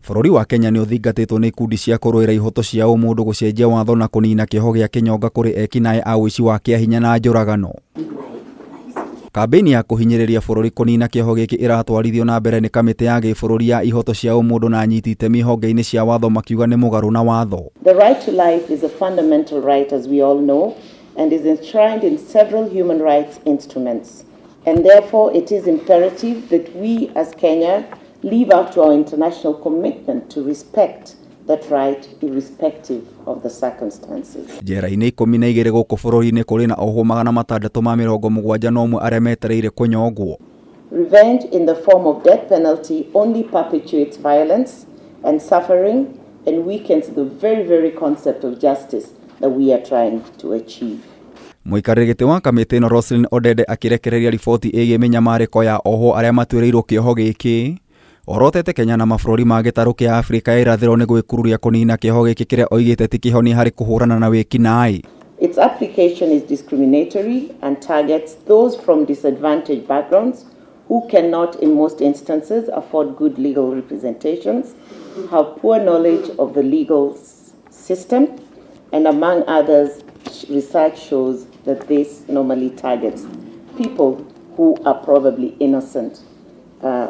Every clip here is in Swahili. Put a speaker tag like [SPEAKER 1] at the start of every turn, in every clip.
[SPEAKER 1] Bũrũri wa Kenya nĩ ũthingatĩtwo nĩ ikundi cia kũrũĩra ihoto cia umundu gũcenjia watho na kũnina kĩoho gĩa Kinyonga kũrĩ ekinaĩ a ũici wa kĩahinya na njũragano. Kambĩini ya kũhinyĩrĩria bũrũri kũnina kĩoho gĩkĩ ĩratwarithio na mbere nĩ Kamiti ya gĩbũrũri ya ihoto cia umundu na anyiti itemi honge-inĩ cia watho makiuga nĩ mugaru na watho.
[SPEAKER 2] The right to life is a fundamental right, as we all know, and is enshrined in several human rights instruments. And therefore it is imperative that we as Kenya live up to our international commitment to respect that right irrespective of the circumstances.
[SPEAKER 1] Njera-inĩ 12 gũkũ bũrũri-inĩ kũrĩ na ohwo 671 arĩa metereire kunyongwo.
[SPEAKER 2] Revenge in the form of death penalty only perpetuates violence and suffering and weakens the very concept of justice that we are trying to achieve.
[SPEAKER 1] Mũikarĩri gĩtĩ wa kamĩtĩ ĩno Roslyn Odede akĩrekereria riboti ĩgiĩ minyamariko ya ohwo arĩa matuiriirwo kĩoho gĩkĩ. Orotete Kenya na mabũrũri ma gĩtarũ kĩa Afrika ya irathĩro nĩ gwĩkururia kũnina kĩoho gĩkĩ kĩrĩa oigĩte ti kĩhonia harĩ kũhũrana na wĩkinaĩ.
[SPEAKER 2] Its application is discriminatory and targets those from disadvantaged backgrounds who cannot in most instances afford good legal representations, have poor knowledge of the legal system, and among others, research shows that this normally targets people who are probably innocent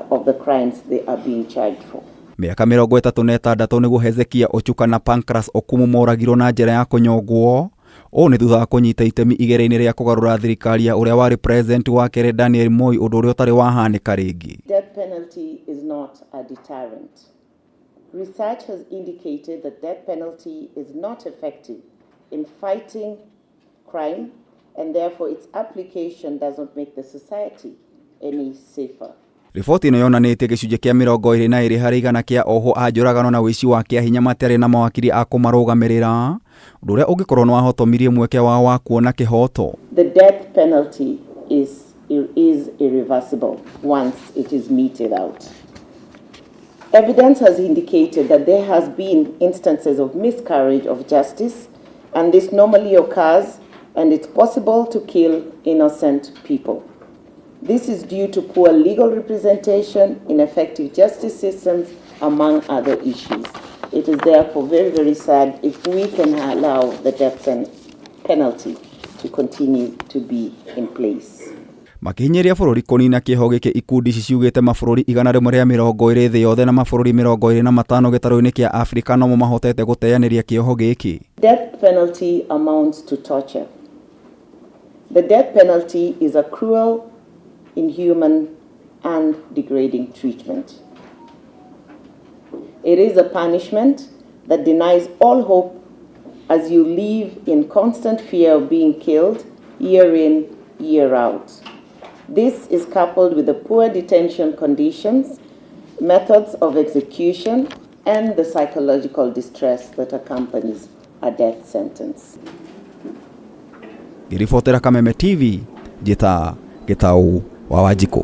[SPEAKER 2] of the crimes they are being charged for.
[SPEAKER 1] Mĩaka 36 nĩguo Hezekia Ochuka na Pancras Okumu moragirwo na njĩra ya kũnyongwo. Ũũ nĩ thutha wa kũnyita itemi igera-inĩ rĩa kũgarũra thirikari ya ũrĩa warĩ president wa kerĩ Daniel Moi, ũndũ ũrĩa ũtarĩ wahanĩka rĩngĩ.
[SPEAKER 2] Death penalty is not a deterrent. Research has indicated that death penalty is not effective in fighting crime, and therefore its application does not make the society any safer.
[SPEAKER 1] Riboti ĩno yonanitie gĩcunjĩ kĩa 22 harĩ 100 kĩa ohwo a njũragano na ũici wa kĩahinya matarĩ na mawakiri a kumarugamirira, ũndũ ũrĩa ũngĩkorwo nĩ wahotomirie mweke wao wa kuona kĩhoto.
[SPEAKER 2] The death penalty is irreversible once it is meted out. Evidence has indicated that there has been instances of miscarriage of justice, and this normally occurs, and it's possible to kill innocent people. This is due to poor legal representation, ineffective justice systems, among other issues. It is therefore very sad if we can allow the death penalty to continue to be in place.
[SPEAKER 1] Makihinyiria bũrũri kũnina kĩoho gĩkĩ, ikundi ici ciugĩte mabũrũri 120 thĩ yothe na mabũrũri 25 gĩtarũ-inĩ kĩa Afrika nomo mahotete gũteanĩria kĩoho gĩkĩ.
[SPEAKER 2] Death penalty amounts to torture. The death penalty is a cruel, inhuman, and degrading treatment. It is a punishment that denies all hope as you live in constant fear of being killed year in, year out. This is coupled with the poor detention conditions, methods of execution, and the psychological distress that accompanies a death sentence.
[SPEAKER 1] Ngĩribotera Kameme TV, njĩta Gĩtaũ wa Wanjikũ.